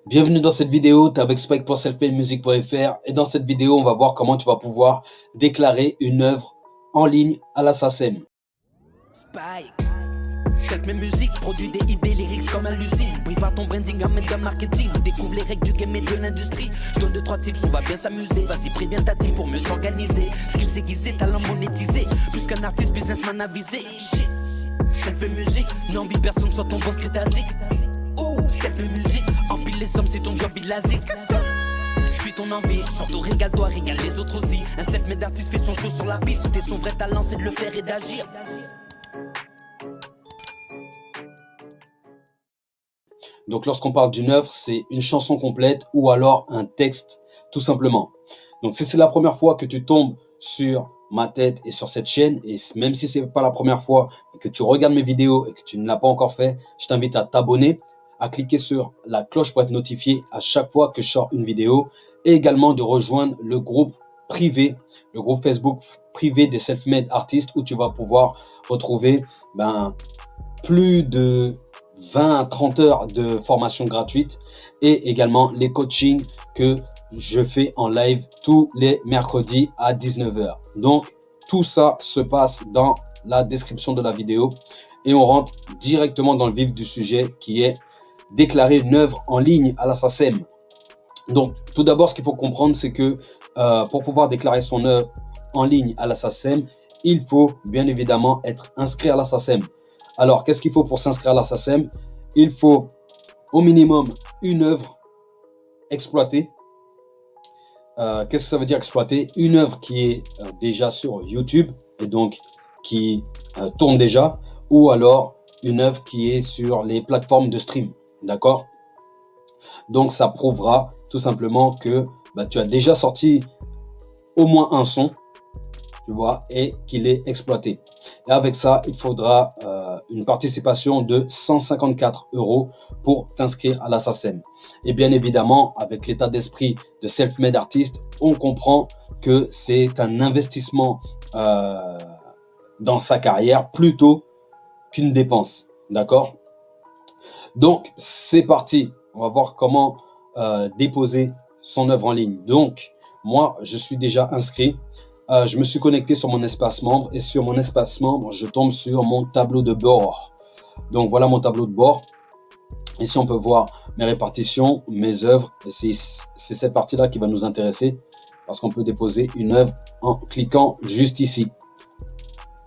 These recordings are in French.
Bienvenue dans cette vidéo, tu es avec Spike pour selfmademusic.fr et dans cette vidéo, on va voir comment tu vas pouvoir déclarer une œuvre en ligne à la SACEM. Spike, Selfmade Music, produit des idées lyriques comme un lucide. Brise pas ton branding, amène de marketing. Découvre les règles du game et de l'industrie. Je donne 2-3 tips, on va bien s'amuser. Vas-y, préviens ta team pour mieux t'organiser. Skills aiguisés, talent monétisé. Plus qu'un artiste, businessman avisé. Shit, Selfmade Music, n'envie personne soit ton boss crétasique. Selfmade Music, empile les sommes, c'est ton job, vide la zik. Suis ton envie, surtout régale-toi, régale les autres aussi. Un selfmade d'artiste fait son show sur la piste. C'était son vrai talent, c'est de le faire et d'agir. Donc lorsqu'on parle d'une œuvre, c'est une chanson complète ou alors un texte tout simplement. Donc si c'est la première fois que tu tombes sur ma tête et sur cette chaîne, et même si c'est pas la première fois que tu regardes mes vidéos et que tu ne l'as pas encore fait, je t'invite à t'abonner, à cliquer sur la cloche pour être notifié à chaque fois que je sors une vidéo et également de rejoindre le groupe privé, le groupe Facebook privé des self-made artistes où tu vas pouvoir retrouver plus de 20 à 30 heures de formation gratuite et également les coachings que je fais en live tous les mercredis à 19 h. Donc, tout ça se passe dans la description de la vidéo et on rentre directement dans le vif du sujet qui est déclarer une œuvre en ligne à la SACEM. Donc, tout d'abord, ce qu'il faut comprendre, c'est que pour pouvoir déclarer son œuvre en ligne à la SACEM, il faut bien évidemment être inscrit à la SACEM. Alors, qu'est-ce qu'il faut pour s'inscrire à la SACEM? Il faut au minimum une œuvre exploitée. Qu'est-ce que ça veut dire exploiter? Une œuvre qui est déjà sur YouTube et donc qui tourne déjà, ou alors une œuvre qui est sur les plateformes de stream. D'accord? Donc, ça prouvera tout simplement que tu as déjà sorti au moins un son, tu vois, et qu'il est exploité. Et avec ça, il faudra une participation de 154 € pour t'inscrire à la SACEM. Et bien évidemment, avec l'état d'esprit de self-made artist, on comprend que c'est un investissement dans sa carrière plutôt qu'une dépense. D'accord? Donc, c'est parti. On va voir comment déposer son œuvre en ligne. Donc, moi, je suis déjà inscrit. Je me suis connecté sur mon espace membre et sur mon espace membre, je tombe sur mon tableau de bord. Donc, voilà mon tableau de bord. Ici, on peut voir mes répartitions, mes œuvres. C'est cette partie-là qui va nous intéresser parce qu'on peut déposer une œuvre en cliquant juste ici.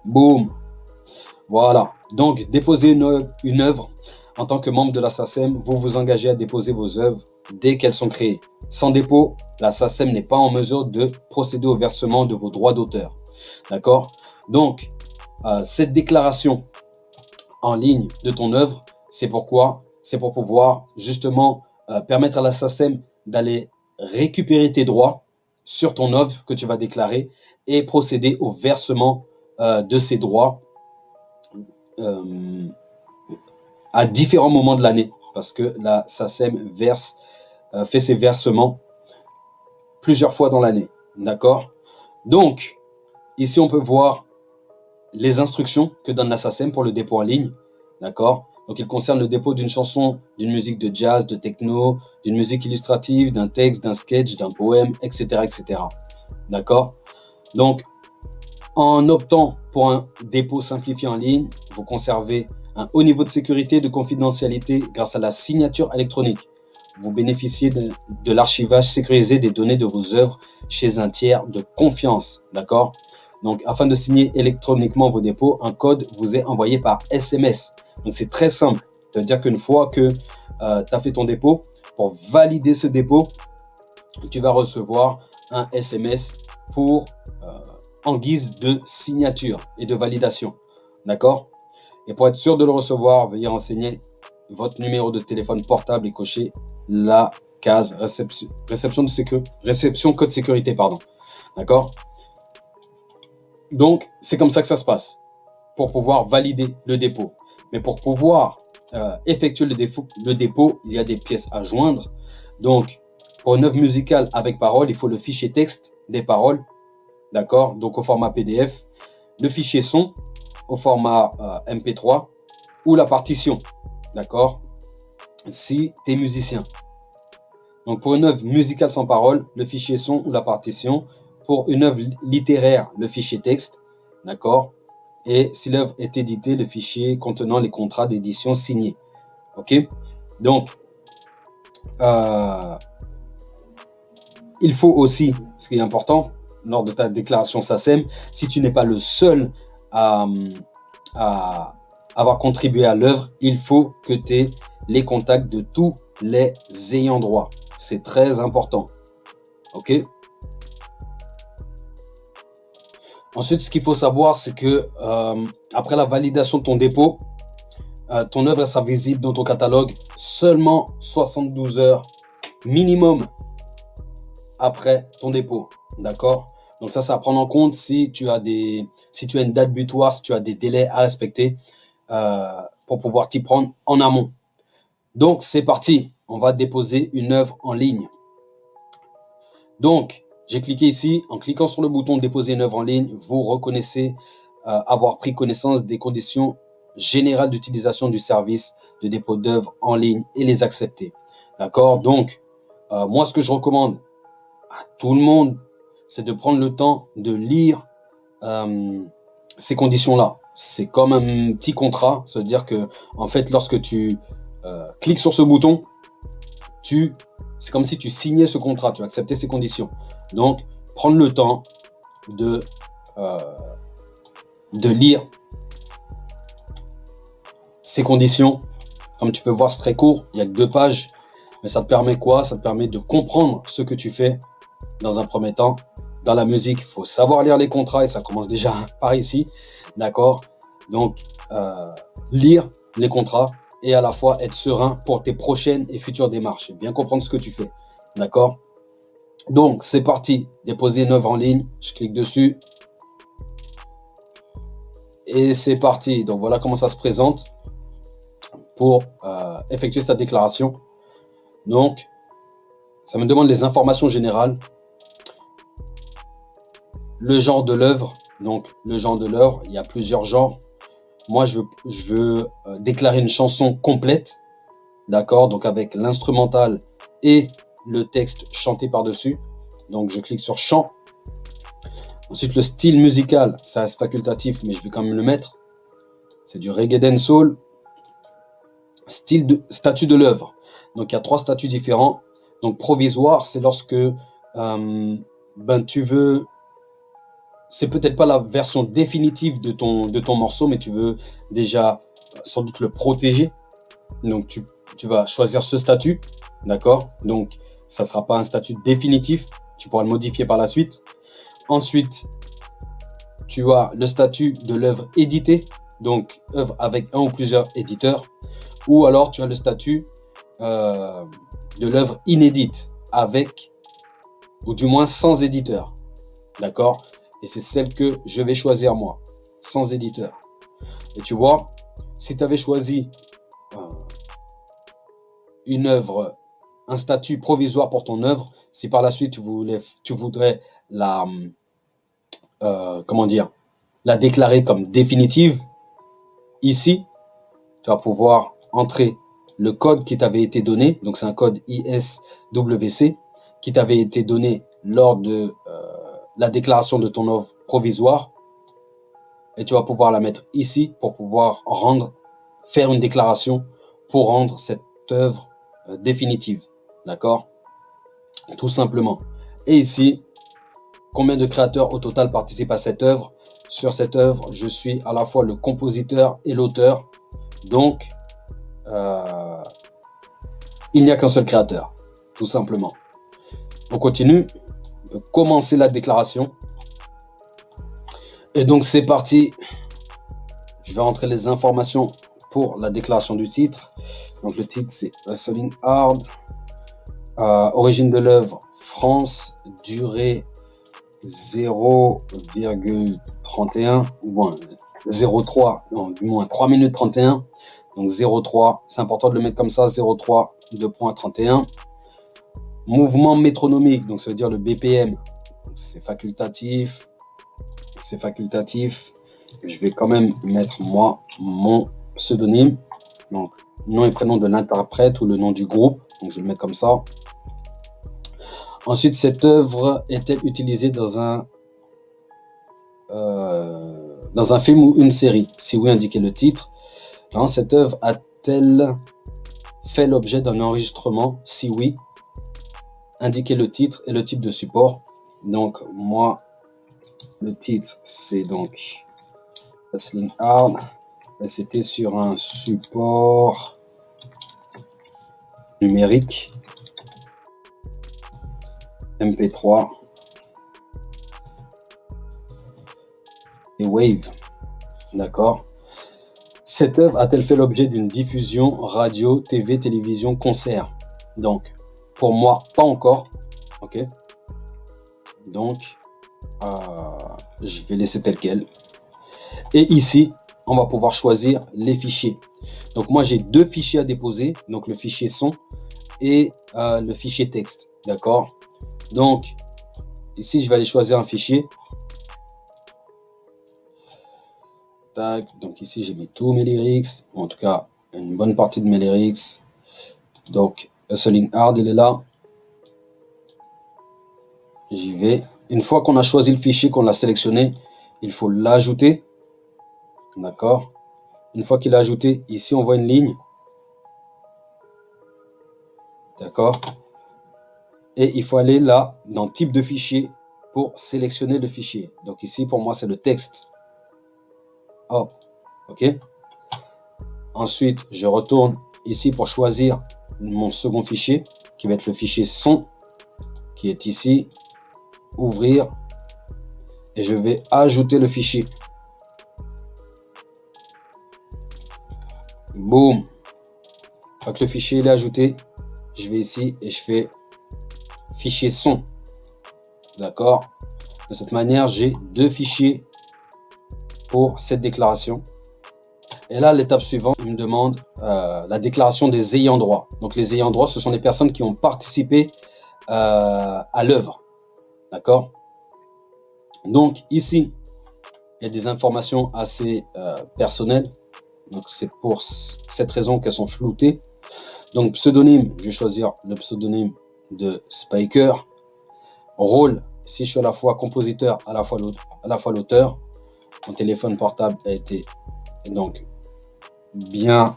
Boum. Voilà. Donc, déposer une œuvre. En tant que membre de la SACEM, vous vous engagez à déposer vos œuvres dès qu'elles sont créées. Sans dépôt, la SACEM n'est pas en mesure de procéder au versement de vos droits d'auteur. D'accord? Donc, cette déclaration en ligne de ton œuvre, c'est pourquoi? C'est pour pouvoir justement permettre à la SACEM d'aller récupérer tes droits sur ton œuvre que tu vas déclarer et procéder au versement de ces droits à différents moments de l'année, parce que la SACEM fait ses versements plusieurs fois dans l'année. D'accord? Donc, ici, on peut voir les instructions que donne la SACEM pour le dépôt en ligne. D'accord? Donc, il concerne le dépôt d'une chanson, d'une musique de jazz, de techno, d'une musique illustrative, d'un texte, d'un sketch, d'un poème, etc., etc. D'accord? Donc, en optant pour un dépôt simplifié en ligne, vous conservez un haut niveau de sécurité et de confidentialité grâce à la signature électronique. Vous bénéficiez de l'archivage sécurisé des données de vos œuvres chez un tiers de confiance. D'accord? Donc, afin de signer électroniquement vos dépôts, un code vous est envoyé par SMS. Donc, c'est très simple. Ça veut dire qu'une fois que tu as fait ton dépôt, pour valider ce dépôt, tu vas recevoir un SMS en guise de signature et de validation. D'accord? Et pour être sûr de le recevoir, veuillez renseigner votre numéro de téléphone portable et cocher la case réception code sécurité. D'accord? Donc, c'est comme ça que ça se passe pour pouvoir valider le dépôt. Mais pour pouvoir effectuer le dépôt, il y a des pièces à joindre. Donc, pour une œuvre musicale avec parole, il faut le fichier texte des paroles. D'accord? Donc, au format PDF, le fichier son au format MP3 ou la partition. D'accord? Si tu es musicien. Donc, pour une œuvre musicale sans parole, le fichier son ou la partition. Pour une œuvre littéraire, le fichier texte. D'accord? Et si l'œuvre est éditée, le fichier contenant les contrats d'édition signés. OK? Donc, il faut aussi, ce qui est important, lors de ta déclaration SACEM, si tu n'es pas le seul à avoir contribué à l'œuvre, il faut que tu aies les contacts de tous les ayants droit. C'est très important. OK? Ensuite, ce qu'il faut savoir, c'est que après la validation de ton dépôt, ton œuvre sera visible dans ton catalogue seulement 72 heures minimum après ton dépôt. D'accord? Donc ça à prendre en compte si tu as une date butoir, si tu as des délais à respecter pour pouvoir t'y prendre en amont. Donc c'est parti, on va déposer une œuvre en ligne. Donc j'ai cliqué ici, en cliquant sur le bouton déposer une œuvre en ligne, vous reconnaissez avoir pris connaissance des conditions générales d'utilisation du service de dépôt d'œuvres en ligne et les accepter. D'accord? Donc moi ce que je recommande à tout le monde, c'est de prendre le temps de lire ces conditions-là. C'est comme un petit contrat, ça veut dire que en fait, lorsque tu cliques sur ce bouton, c'est comme si tu signais ce contrat, tu acceptais ces conditions. Donc, prendre le temps de lire ces conditions. Comme tu peux voir, c'est très court, il n'y a que 2 pages, mais ça te permet quoi? Ça te permet de comprendre ce que tu fais dans un premier temps. Dans la musique, il faut savoir lire les contrats et ça commence déjà par ici, d'accord? Donc, lire les contrats et à la fois être serein pour tes prochaines et futures démarches et bien comprendre ce que tu fais, d'accord? Donc, c'est parti, déposer une œuvre en ligne, je clique dessus et c'est parti. Donc, voilà comment ça se présente pour effectuer sa déclaration. Donc, ça me demande les informations générales. Le genre de l'œuvre, donc le genre de l'œuvre, il y a plusieurs genres. Moi, je veux déclarer une chanson complète, d'accord, donc avec l'instrumental et le texte chanté par-dessus. Donc, je clique sur chant. Ensuite, le style musical, ça reste facultatif, mais je vais quand même le mettre. C'est du reggae dancehall. Statut de l'œuvre. Donc, il y a 3 statuts différents. Donc, provisoire, c'est lorsque tu veux. C'est peut-être pas la version définitive de ton morceau, mais tu veux déjà sans doute le protéger. Donc, tu vas choisir ce statut, d'accord? Donc, ça ne sera pas un statut définitif. Tu pourras le modifier par la suite. Ensuite, tu as le statut de l'œuvre éditée, donc œuvre avec un ou plusieurs éditeurs. Ou alors, tu as le statut de l'œuvre inédite, avec, ou du moins sans éditeur, d'accord? Et c'est celle que je vais choisir moi, sans éditeur. Et tu vois, si tu avais choisi une œuvre, un statut provisoire pour ton œuvre, si par la suite tu voudrais la déclarer comme définitive, ici, tu vas pouvoir entrer le code qui t'avait été donné. Donc, c'est un code ISWC qui t'avait été donné lors de la déclaration de ton œuvre provisoire. Et tu vas pouvoir la mettre ici pour pouvoir faire une déclaration pour rendre cette œuvre définitive. D'accord? Tout simplement. Et ici, combien de créateurs au total participent à cette œuvre? Sur cette œuvre, je suis à la fois le compositeur et l'auteur. Donc, il n'y a qu'un seul créateur, tout simplement. On continue. On peut commencer la déclaration. Et donc, c'est parti. Je vais rentrer les informations pour la déclaration du titre. Donc, le titre, c'est Wrestling Hard. Origine de l'œuvre, France. Durée 0,31. Bon, 0,3. Non, du moins 3 minutes 31. Donc, 0,3. C'est important de le mettre comme ça. 0,3, 2.31. Mouvement métronomique. Donc, ça veut dire le BPM. C'est facultatif. C'est facultatif. Je vais quand même mettre moi mon pseudonyme. Donc, nom et prénom de l'interprète ou le nom du groupe. Donc, je vais le mettre comme ça. Ensuite, cette œuvre est-elle utilisée dans un film ou une série? Si oui, indiquez le titre. Non, cette œuvre a-t-elle fait l'objet d'un enregistrement? Si oui, indiquez le titre et le type de support. Donc, moi, le titre, c'est donc Wrestling Hard. Et c'était sur un support numérique MP3 et Wave. D'accord. Cette œuvre a-t-elle fait l'objet d'une diffusion radio, TV, télévision, concert? Donc, pour moi, pas encore. Ok. Donc, je vais laisser tel quel. Et ici, on va pouvoir choisir les fichiers. Donc, moi, j'ai deux fichiers à déposer. Donc, le fichier son et le fichier texte. D'accord. Donc, ici, je vais aller choisir un fichier. Tac. Donc, ici, j'ai mis tous mes lyrics. En tout cas, une bonne partie de mes lyrics. Donc, Hustling Hard, il est là. J'y vais. Une fois qu'on a choisi le fichier, qu'on l'a sélectionné, il faut l'ajouter. D'accord. Une fois qu'il est ajouté, ici, on voit une ligne. D'accord. Et il faut aller là, dans type de fichier, pour sélectionner le fichier. Donc ici, pour moi, c'est le texte. Hop. OK. Ensuite, je retourne ici pour choisir mon second fichier, qui va être le fichier son, qui est ici. Ouvrir. Et je vais ajouter le fichier. Boum. Une fois que le fichier est ajouté, je vais ici et je fais fichier son. D'accord. De cette manière, j'ai deux fichiers pour cette déclaration. Et là, l'étape suivante, il me demande la déclaration des ayants droit. Donc, les ayants droit, ce sont les personnes qui ont participé à l'œuvre. D'accord. Donc, ici, il y a des informations assez personnelles. Donc, c'est pour cette raison qu'elles sont floutées. Donc, pseudonyme, je vais choisir le pseudonyme de Spiker. Rôle, si je suis à la fois compositeur, à la fois l'auteur. Mon téléphone portable a été donc bien...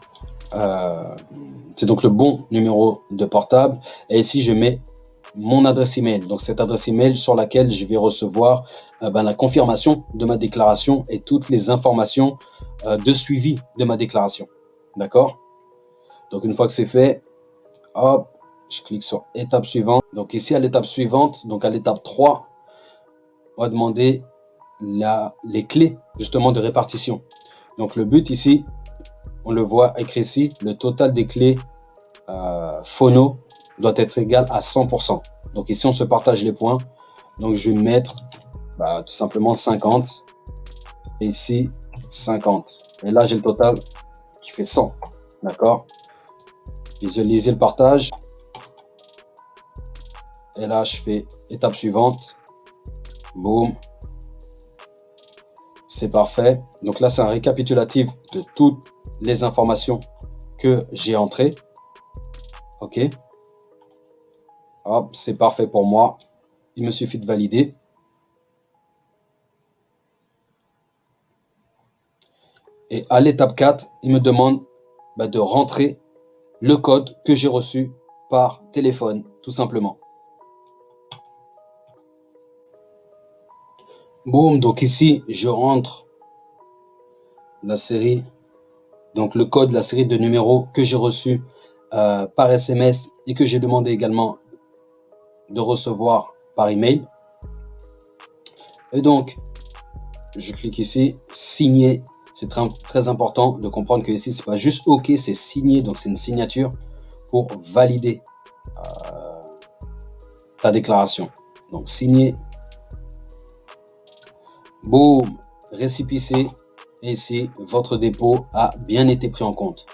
c'est donc le bon numéro de portable. Et ici, je mets mon adresse email. Donc, cette adresse email sur laquelle je vais recevoir la confirmation de ma déclaration et toutes les informations de suivi de ma déclaration. D'accord? Donc, une fois que c'est fait, hop, je clique sur étape suivante. Donc, ici, à l'étape suivante, donc à l'étape 3, on va demander les clés justement de répartition. Donc, le but ici, on le voit écrit ici, le total des clés phono doit être égal à 100%. Donc, ici, on se partage les points. Donc, je vais mettre tout simplement 50. Et ici, 50. Et là, j'ai le total qui fait 100. D'accord? Visualisez le partage. Et là, je fais étape suivante. Boum. C'est parfait. Donc là, c'est un récapitulatif de toutes les informations que j'ai entrées. OK. Hop, c'est parfait pour moi. Il me suffit de valider. Et à l'étape 4, il me demande de rentrer le code que j'ai reçu par téléphone, tout simplement. Boum, donc ici, je rentre la série, donc le code, la série de numéros que j'ai reçu par SMS et que j'ai demandé également de recevoir par email. Et donc, je clique ici, signer. C'est très important de comprendre que ici, c'est pas juste OK, c'est signé, donc c'est une signature pour valider ta déclaration. Donc, signer. Boum, récépissé. Et ici, votre dépôt a bien été pris en compte.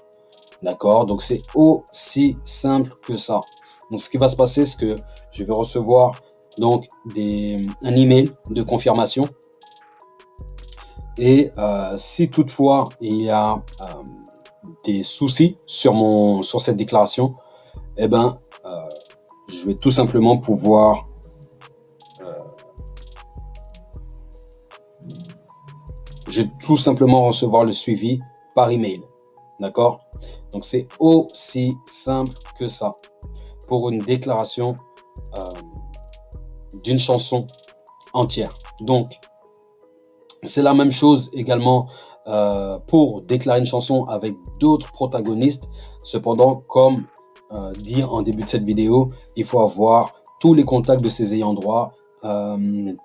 D'accord? Donc, c'est aussi simple que ça. Donc, ce qui va se passer, c'est que je vais recevoir donc un email de confirmation. Et si toutefois il y a des soucis sur cette déclaration, je vais tout simplement pouvoir recevoir le suivi par email. D'accord? Donc, c'est aussi simple que ça pour une déclaration d'une chanson entière. Donc, c'est la même chose également pour déclarer une chanson avec d'autres protagonistes. Cependant, comme dit en début de cette vidéo, il faut avoir tous les contacts de ses ayants droit,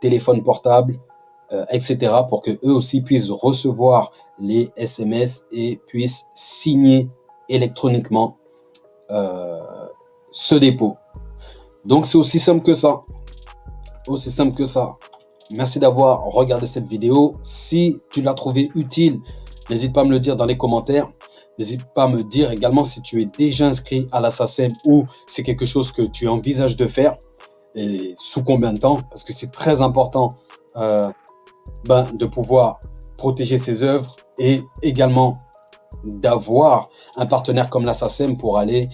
téléphone portable, etc. pour que eux aussi puissent recevoir les SMS et puissent signer électroniquement ce dépôt. Donc, c'est aussi simple que ça. Aussi simple que ça. Merci d'avoir regardé cette vidéo. Si tu l'as trouvée utile, n'hésite pas à me le dire dans les commentaires. N'hésite pas à me dire également si tu es déjà inscrit à la SACEM ou c'est quelque chose que tu envisages de faire et sous combien de temps, parce que c'est très important de pouvoir protéger ses œuvres et également d'avoir un partenaire comme la SACEM pour aller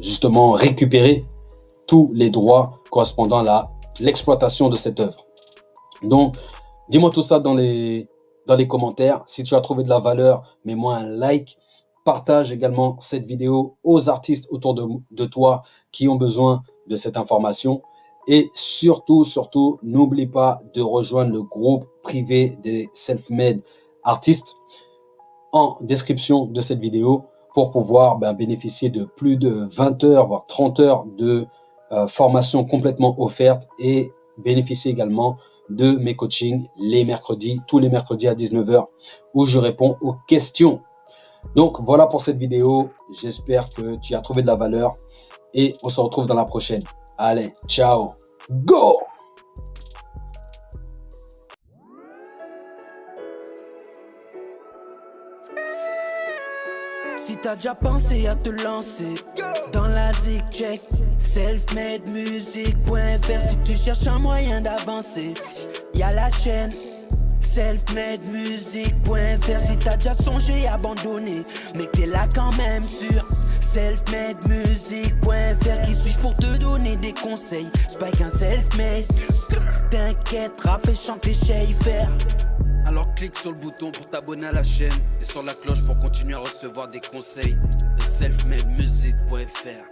justement récupérer tous les droits correspondant à l'exploitation de cette œuvre. Donc, dis-moi tout ça dans les commentaires. Si tu as trouvé de la valeur, mets-moi un like. Partage également cette vidéo aux artistes autour de toi qui ont besoin de cette information. Et surtout, n'oublie pas de rejoindre le groupe privé des self-made artistes en description de cette vidéo pour pouvoir bénéficier de plus de 20 heures, voire 30 heures de formation complètement offerte et bénéficier également de mes coachings tous les mercredis à 19h où je réponds aux questions. Donc voilà pour cette vidéo, j'espère que tu as trouvé de la valeur et on se retrouve dans la prochaine. Allez, ciao, go! Si t'as déjà pensé à te lancer dans la zig check, selfmademusic.fr. Si tu cherches un moyen d'avancer, y'a la chaîne selfmademusic.fr. Si t'as déjà songé à abandonner, mais que t'es là quand même sur selfmademusic.fr. Qui suis-je pour te donner des conseils? C'est pas qu'un self-made. T'inquiète, rapper, chanter, faire. Alors clique sur le bouton pour t'abonner à la chaîne et sur la cloche pour continuer à recevoir des conseils de selfmademusic.fr.